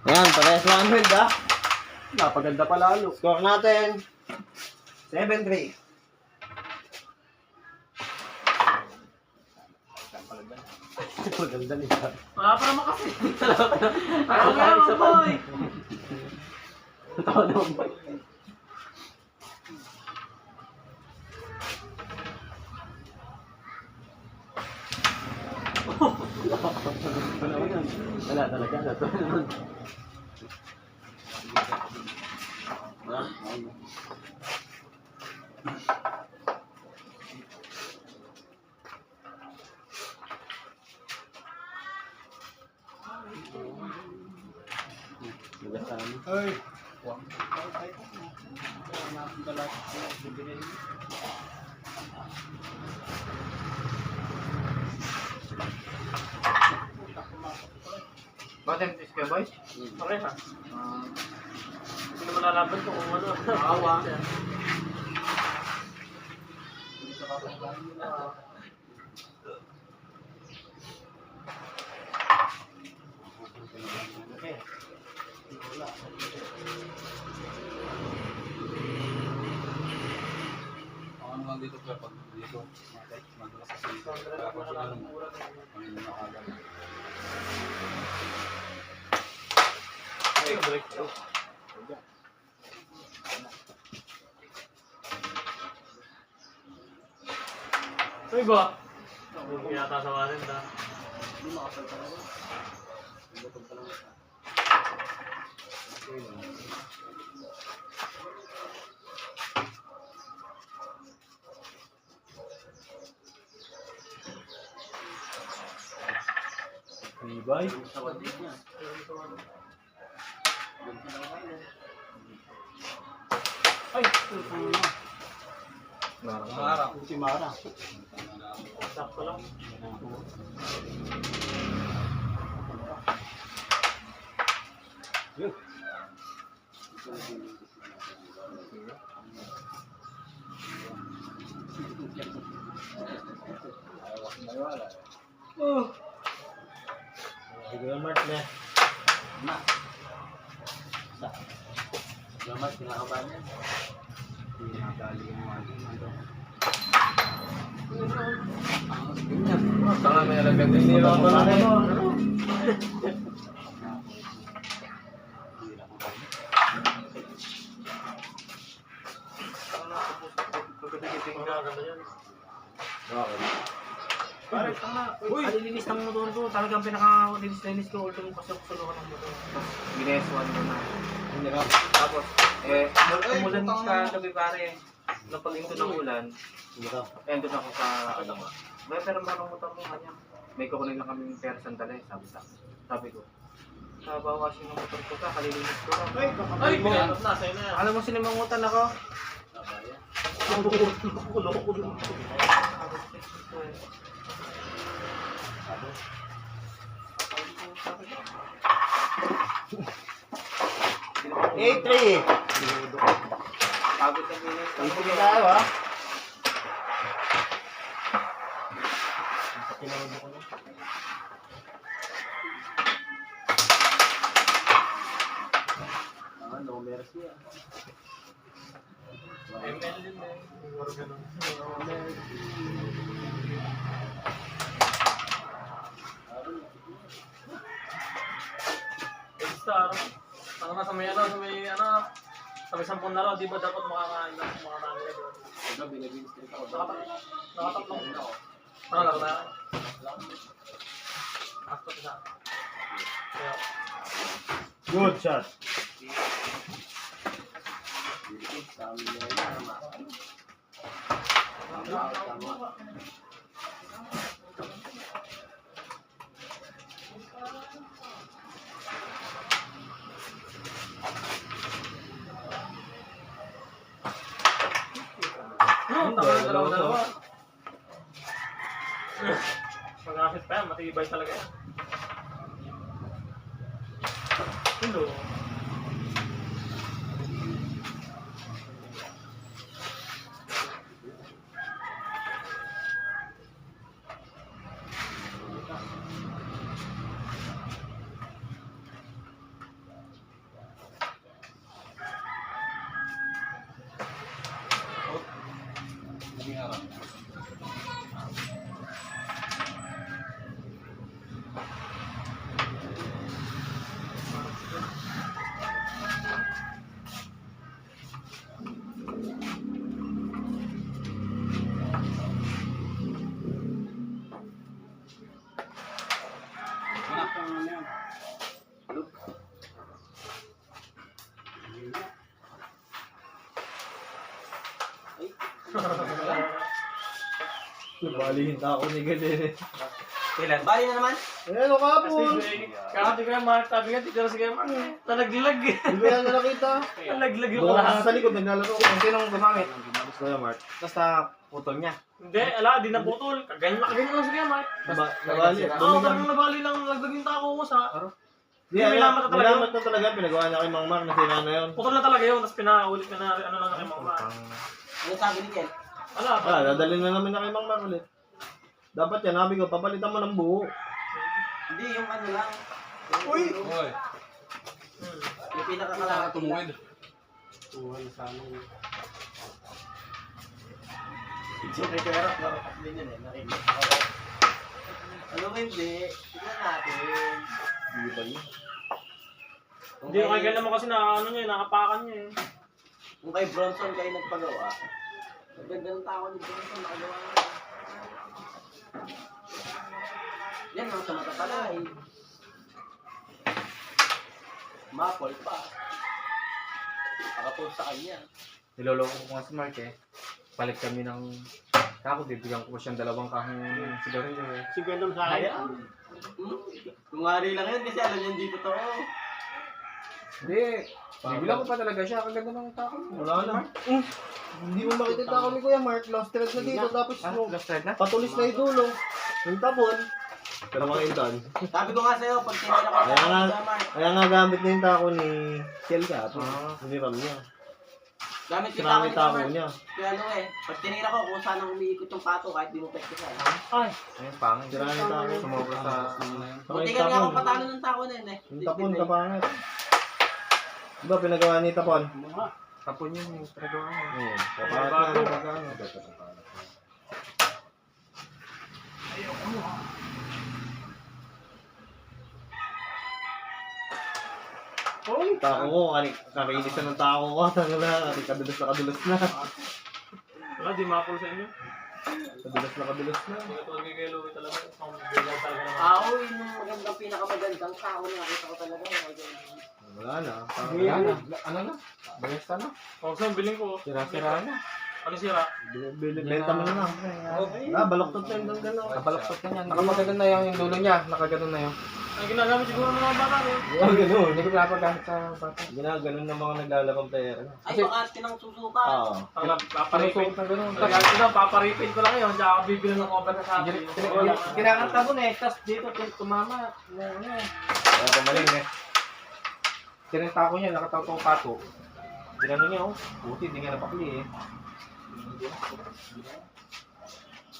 Ayan, parehas lang ang build, ah. Napaganda pa lalo. Score natin. 7-3. Maganda nito. Para makasi. Ayaw nga isa pa. Tawa naman ba? Wala talaga. Ay. Bottom twist ka, boys? Okay ha. Hindi naman lalaban ko kung ano. Awa. Ako naman dito kapag dito. Madulas sa sito. Kaya ako sila nung ang nakagal. Ay ba? Hindi yata sa warin ta. Hindi makasal talaga. Lutog pa lang ito. Okay lang. Ibay. Ay! Mara. Si Mara. Sakto lang. Siguro Mark na. Salamat, kinakabahan yan. Pinakali yung mga ano. Saka may alagad din. Hindi ba ba na Pare, tama. Alilinis ng motor ko. Talagang pinaka-linis ko. Ultimo kasi ako suluhan ng motor. Gineswan ko na. Tapos, umulan sa gabi pare. Napag-into ng ulan. Endon ako sa ano. May pero manong motor mo kanya. May kukunin lang kami pera sandali. Sabi ko. Sa bawasin ng motor ko ka. Kalilinis ko ka. Ay, pinanot na. Sa'yo na yan. Alam mo sinimangutan ako? Loko. 8-3. Pagod na bilis. Ito na tayo, ha? No mercy ah. ML din eh. Siguro ganun. Star. Ano na sa may ano, sa may 10 na raw, di ba dapat makakain ng mga namin doon? Ito, binabilis din ako. Nakatatlong din ako. Ano lang na? After isa. Kaya, Good shot. Tama. dalawa. Pag-akit pa yan, matibay talaga yan. Hello. Balihin na ako ni Gaden. Kailan? Bali na naman. Eh, ano ka po? Kakati ko yung Mark, sabi nga, titira si Kuya Mark. Nalaglag eh. Hindi ko yan na nakita. Nalaglag yung Doon lahat. sa likod, naglalaro ko. Sinong gumamit? Kuya Mark. Basta putol niya. Hindi, ala, di naputol. Kaganyan lang si Kuya Mark. Nabali. Oo, parang nabali lang, nalaglag yung tako ko sa... Di, May lamat na talaga. Nilamat na talaga. Pinagawa niya kay Mang Mark na sira na yun. Putol na talaga yun, tapos pinaulit ka na, ano lang kay Mang Mark. Ano sabi ni Ken? Ala, Dadalhin na namin niya kay Mang Mark ulit. Dapat yan, sabi ko, papalitan mo ng buo. Hindi, yung ano lang. Uy! Hoy, Yung pinakakalaki. tumuwid. Siyempre, pero narapat din yun eh. Nakinig ako. Ano hindi? Tignan natin. Hindi ba yun? hindi, kaya naman kasi na, ano niya, nakapakan niya eh. Kung kay Bronson kayo nagpagawa, ang ganda ng tao ni Bronson, nakagawa niya. Yan ang sa mata pala eh. Mapol pa. Nakapost sa kanya. Niloloko ko nga si Mark eh. Palit kami ng... Kako, bibigyan ko siyang 2 kahong sigarilyo eh. Siguro sa Kaya? Kung ngari lang yun kasi alam niya hindi totoo. Hindi. Bibilang ko pa talaga siya. Kaganda ng tako. Wala na. Hindi mo makikita ako ni Kuya Mark. Lost thread na dito. Tapos Last red na? patulis na yung dulo. Yung tapon. Pero mga intan. Sabi ko nga sa'yo, pag tinira ko Kaya nga, Mark, kaya nga gamit na yung tako ni Kelka. Ah. Hindi ram niya. gamit yung Sinamit tako Mark. niya. Kaya ano eh, pag tinira ko kung saan ang umiikot yung pato kahit di mo pektisan. Ayun, pangit. Sira na yung tako. Sumobra sa... Saka Buti yung ka nga tapon. ako patalo ng tako na yun eh. Yung tapon kapangat. Diba pinagawa ni tapon? Tapon yun yung tragawa mo. Oo. Kapangat na. Kapangat na. Hoy! Tako ko, kakainis na ng tako ko. Tanga na, kadulas na kadulas na. Wala, di mapul sa inyo. Kadulas na kadulas na. Ito kay Louie talaga. Ang bilang talaga naman. Ako yun yung magandang pinakamagandang tao na nakita ko talaga. Wala na. Wala na. Ano na? Bayasta na. Oh, saan biling ko? Sira-sira na. Ano sira? Benta mo na lang. Baloktot na yung gano'n. Nabalaktot na yan. Nakamagano na yung dulo niya. Nakagano na yun. Ang ginagamit siguro ng mga bata no? Gano'n. Hindi ko pinapagamit sa bata. Ginaganon ng mga naglalakang player. Ay, baka pinangsusuka. Oo. Ang paparipin. Pinusukot na gano'n. Tapos paparipin ko lang yun. Tsaka bibili ng over na sa akin. Kinakanta mo na eh. Tapos dito tumama. Kaya pamaling eh. Kinanta ko niya. Nakataw ko pato. Ginano niya oh. Buti hindi nga napakli eh.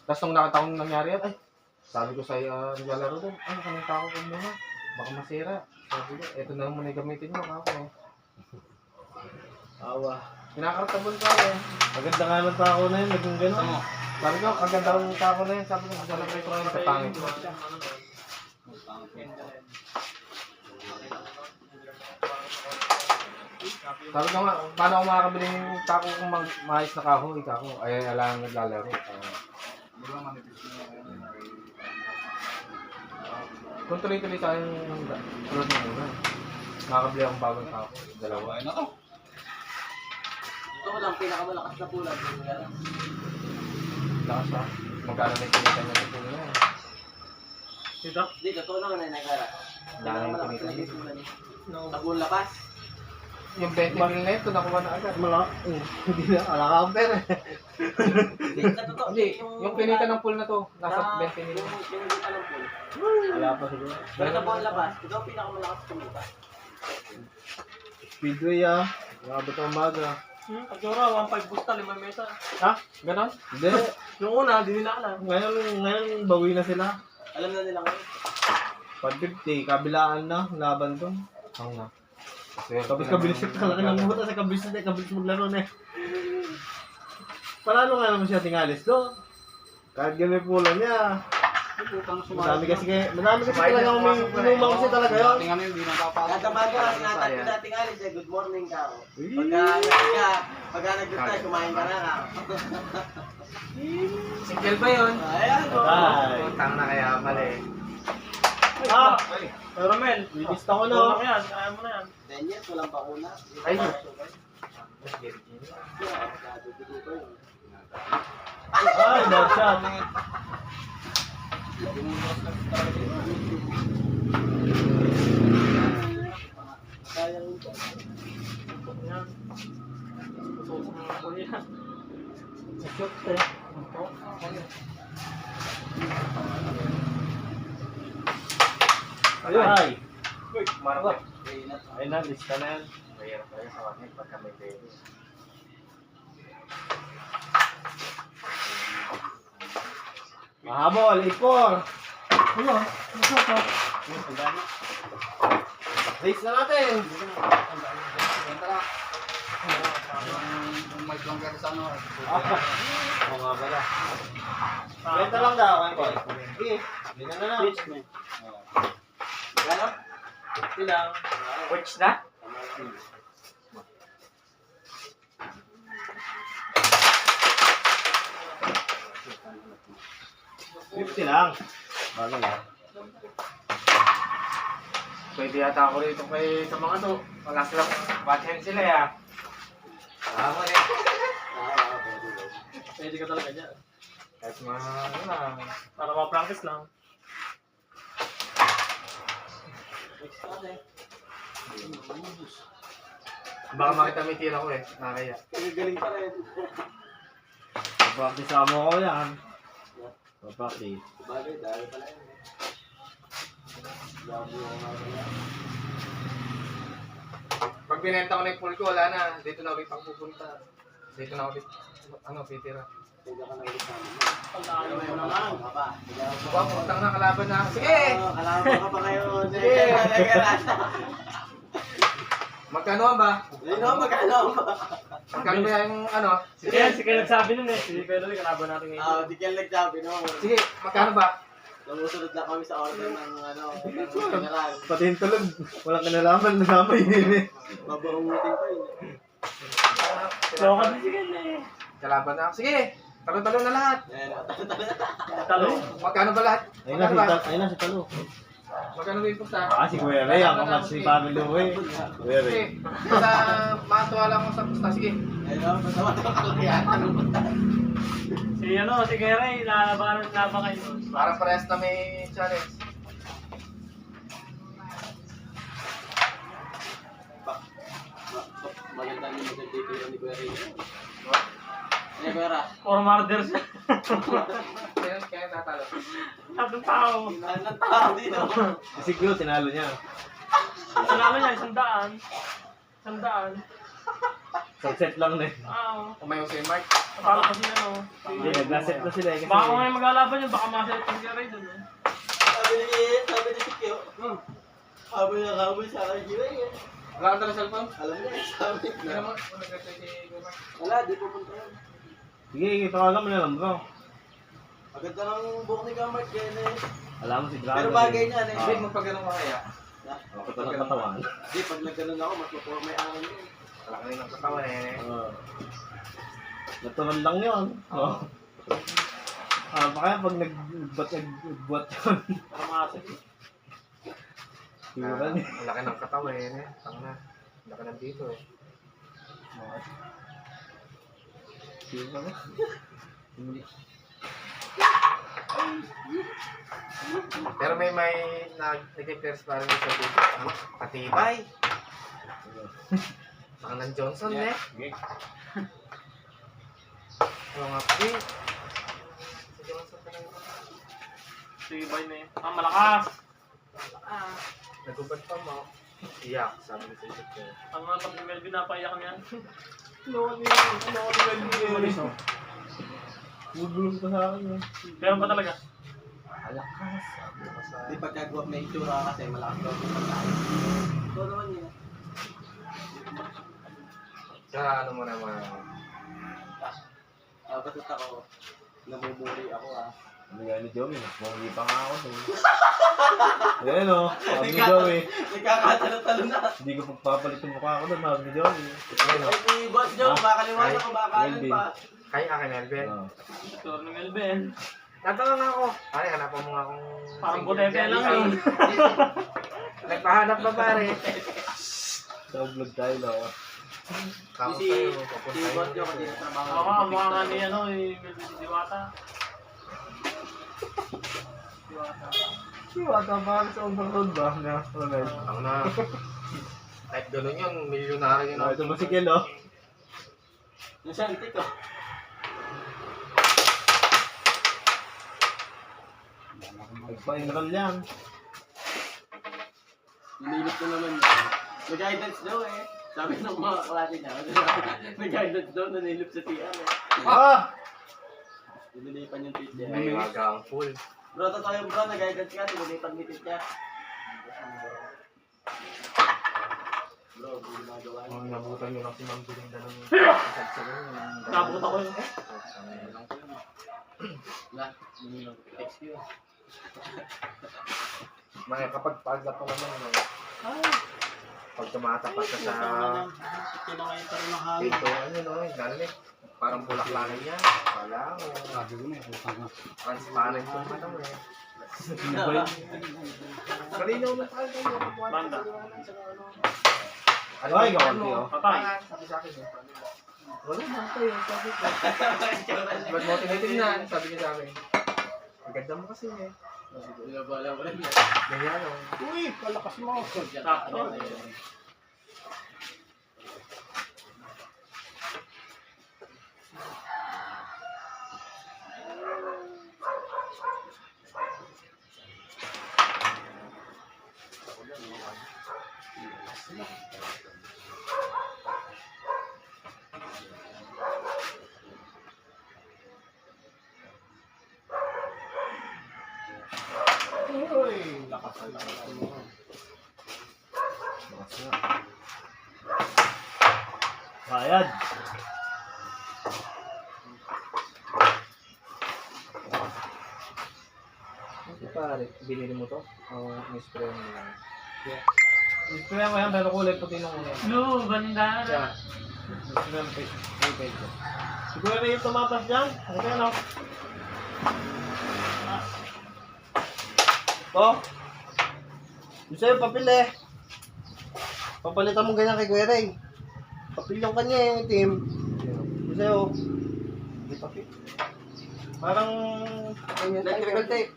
Tapos nung nakataong nangyari yan, ay, sabi ko sa naglalaro doon, ano kanang tako ko muna, baka masira. Sabi ko, eto na muna yung gamitin mo, kako. Awa. Kinakartabon ka eh. Maganda nga ng tako na yun. Naging gano'n. Sabi ko, kaganda ng tako na yan. Sabi ko, maglalagay ko ngayon sa pangit ko. Sabi ko nga, paano ako makakabili ng tako kung maayos na kahoy, kako? Ay, alang naglalaro. Kung tuloy-tuloy tayo ng tulad ng una, makakabili akong bagong tako. Dalawa. Ay na to. Ito ko lang pinakamalakas na pulan. Lakas ha. Magkano na yung pinita niya sa puno na yan. Dito? Hindi, totoo naman ay nagara. Dami yung Pinakamalakas pinita na niya. pulan. Tabong lakas. Yung 20 mil na ito, nakuha na agad. Malaki. Hindi na. Alaka-amper eh. Hindi, na totoo. Hindi, yung pinita ng pool na to, nasa 20 mil. Yung pinita ng pool. Wala pa siguro. Pero tabong labas, ito ang pinakamalakas kumita. Speedway ah. Nakabot ang umaga. Pagkura, 1.5 busta, 5 mesa. Ha? Ganon? Hindi. Yung una, di nila alam. Ngayon bawi na sila. Alam na nila ngayon. 550. Kabilaan na. Laban to. Oo nga. Tapos kabilis yung kalaki ng buta sa kabilis na kabilis maglaro na eh. Panalo nga naman siya tingalis do. Kahit ganun yung pula niya. Madami kasi talaga umumang kasi talaga yun. Tingnan mo yung di napapasok. Kada bago kasi natin ko dating alis eh, good morning ka. Pagka nag-good kumain ka na. Single ba yun? Ayan o. Ay. Tang na kaya pala eh. Ah! Pero Mel, Bibista ko ano na. yan? Kaya mo na yan. 10 years, walang bakuna. Ay. Ay, bad shot. Sayang ito. Yan. Susok ng ako yan. Sa shoot eh. Ay. Marap. Ay na, lista na yan. Mahirap tayo sa kanya pagka may baby. Mahabol, 8-4. Ano? Ano to? Race na natin. May longer sa ano. Oo nga pala. Benta lang daw, kayo ko. Sige, bigyan na lang. Ano? Ito lang. Watch na? $50 lang. Bagay ah. Pwede yata ako rito kay sa mga to. Wala silang watch-hand sila ya. Tama eh. Pwede ka talaga dyan. Kahit mga ano lang. Para ma-practice lang. Baka makita may tira ko eh. Nakakaya. Galing pa rin. Practice mo ko yan. Practice. Bagay, dahil pala yun. Labo ko nga pala. Pag binenta ko na yung pool ko, wala na. Dito na ulit pupunta. Dito na ulit. Ano, titira. Pwede ka na ulit sa amin. Pagkaan mo naman. Papa, Diba, putang na kalaban na. Sige! kalaban ka pa kayo. Sige! Magkano ba? Magkano ba? Magkano ba yung ano? Sige, sige nagsabi nun eh. Sige, pero kalaban natin ngayon. Di kaya nagsabi no. Sige, magkano ba? Namusunod lang kami sa order ng ng general. Pati yung tulog. Walang kinalaman. Nasamay yun eh. Mabangungutin pa yun. Loko na sige na eh. Kalaban na. Sige! Talo-talo na lahat. Talo. Magkano ba lahat? Ayun na, Magkano ba? ayun na si Talo. Magkano ba yung pusta? Ah, si Kuya Ray. Ang kamatch ni Pamela eh. Kuya Ray. Sige, basta matuwa lang ako sa pusta. Sige. Ayun, masama ito kalakiyatan. Si ano, si Gary, laban kayo. Parang parehas na may challenge. Maganda niyo maganda dito yung ni Kuya Ray. Ano Kuya Ra? Or murder siya. Kaya natalo. Lahat ng tao. Lahat ng tao dito. Si Q, tinalo niya. Sinalo niya, 100. 100. Sunset lang na eh. Umayo si Mark. Parang kasi ano. Hindi, nag-last na sila eh. Kasi Baka kung may maglalaban yun, baka masalit yung Gary dun eh. Sabi ni Sikyo. Habol na habol sa akin eh. Wala ka talaga cellphone? Alam niya, sabi. Hindi mo, nag-reply si Mark. Wala, di pupunta yun. sige, tawagan mo na lang bro. Maganda ng buhok ni Gamart kaya na eh. Alam mo si Dragon. Pero bagay niya na Hindi, eh. magpagano'n ka kaya. Ako to ng katawan. Hindi, pag nagganon ako, mas mapuha may angin yun. Wala ka rin ng katawan eh. Natural lang yun. Pa kaya pag nagbuat yun. Parang masalit. Siguro ni. Ang laki ng katawan eh. Tanga na. Ang laki ng dito eh. Siguro na. Hindi. Pero may nag-declares parang sa dito. Patibay. Baka ng Johnson eh. Sige. Oo nga po eh. Si Johnson talaga. Tibay na eh. Malakas. Nagubad pa mo. Iyak, sabi ko sa isip ko. Ang mga pag Melvin napaiyak niya. Bubulong pa sa akin yun. Meron pa talaga. Alakas. Di pagkagawa may itsura kasi malakas daw yung pagkain. Ito naman yun. Tsaka ano mo naman. Batot ako. Namumuri ako ah. Ano nga ni Joey? Munggi pa nga ako. Ayan o. Sabi ni Joey. Nagkakatalo-talo na. Hindi ko pagpapalit yung mukha ko doon. Sabi ni Joey. Ayun o. Ay, si Boss Joe, bakaliwanag ko, bakalan pa. Kay akin, Elvin. Store ng Melvin. Natanong ako. Pare, hanapan mo nga akong... Parang single butete jelly lang ay. eh. Nagpahanap ba pare? Sa vlog tayo daw. Tapos Si tayo, si papuntahin Bot mo yung dito. hindi na trabaho. Oo nga, mukha nga ni ano, Diwata. Wata ba sa overload ba? Na, Ronel. Ang na. Kahit gano'n yun, milyonaryo yun. Ah, ito ba si Ken, oh? Yung santik ko. Nagpa-enroll yan. Ninilip ko naman. May guidance daw eh. Sabi ng mga klase niya. May guidance daw nanilip sa TR eh. Ah! Dinilipan yung teacher. May magang full. Bro, totoo yung bro, nag-guidance ka, dinilipan ni teacher. Bro, kung ginagawa niya. Ang nabutan nyo lang si Ma'am Belinda ng Nakabukot ako yun. Wala, hindi lang text yun. May kapag pagda pa naman, no? Pag tumatapat ka sa Tinangay pa rin ng hangin. dito, ano no, galing. Parang bulaklanan niya. Wala, o. Sabi ko na eh, utang na. Transparent yung mata mo eh. Ano ba yun? Malinaw na tayo kayo. Banda. Ano Ay, yung kawanti, ano? oh. Patay. Sabi sa akin, eh. Wala na kayo, sabi ko. Ba't mo tinitingnan? Sabi niya sa akin. Ang ganda mo kasi eh. Wala mo rin. Ganyan o. Uy, palakas mo. Sakto. Uy, lakas na. Bayad. Pare, binili mo to? O in-spray mo lang? Spray ko yan, pero kulay puti nung una. No, ganda. Siya. Spray mo prepaid ko. Siguro na yung tumatas dyan. Ano kaya, no? Oh. Yung sa'yo, papel eh. Papalitan mo ganyan kay Kuya Ray. Papel yung kanya yung itim. Yung sa'yo. Hindi papel. Parang... Electrical tape.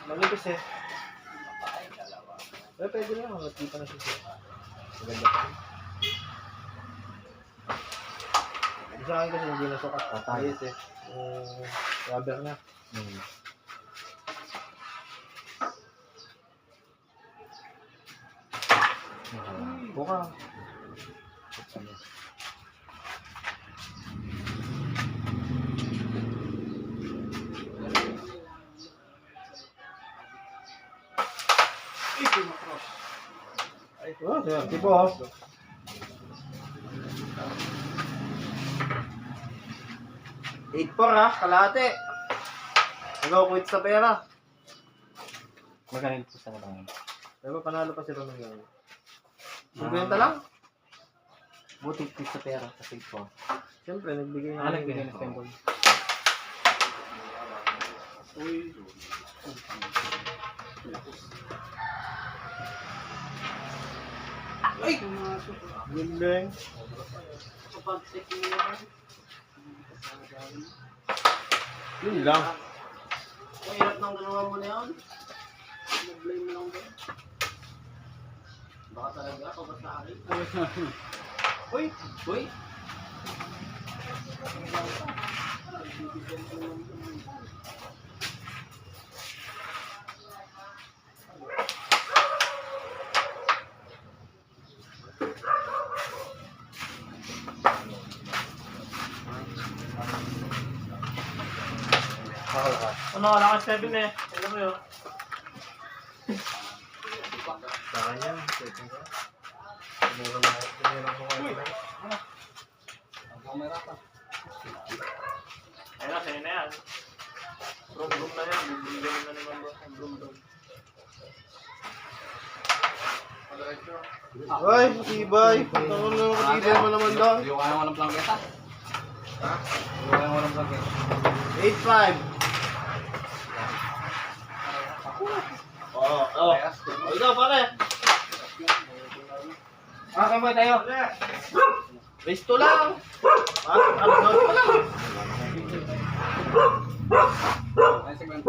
Malipis eh. Pero pwede na, magkita na siya. Maganda pa. Sa akin kasi hindi nasukat. Ayos eh. Rubber na. Buka. Oh, swerte po. 8-4 ha, kalahati. Nag-quit sa pera. Magaling po sa mga. Pero panalo pa si Ronald ngayon. 50 lang. Buti po sa pera kasi po. Siyempre, nagbigay na. Nagbigay na Stembol. Ay! Galing. Yun lang. Ang hirap ng ginawa mo na yun. Nag-blame mo lang ba? Baka talaga ako ba sa akin? Uy! Uy! Ano, lakas 7 eh. Alam mo yun. Sa kanya, second ko. Tumira mo kayo. Ayun na, sa'yo na yan. Brum-brum na yan. Brum-brum na naman ba? Brum-brum. Ay, matibay. Ano na nakatibay mo naman doon? Hindi ko kaya walang plangketa. Ha? Hindi ko kaya walang plangketa. 8-5. Oh. Ikaw pare. Okay mo tayo. Race to lang. Ano pa lang. Ay, segment.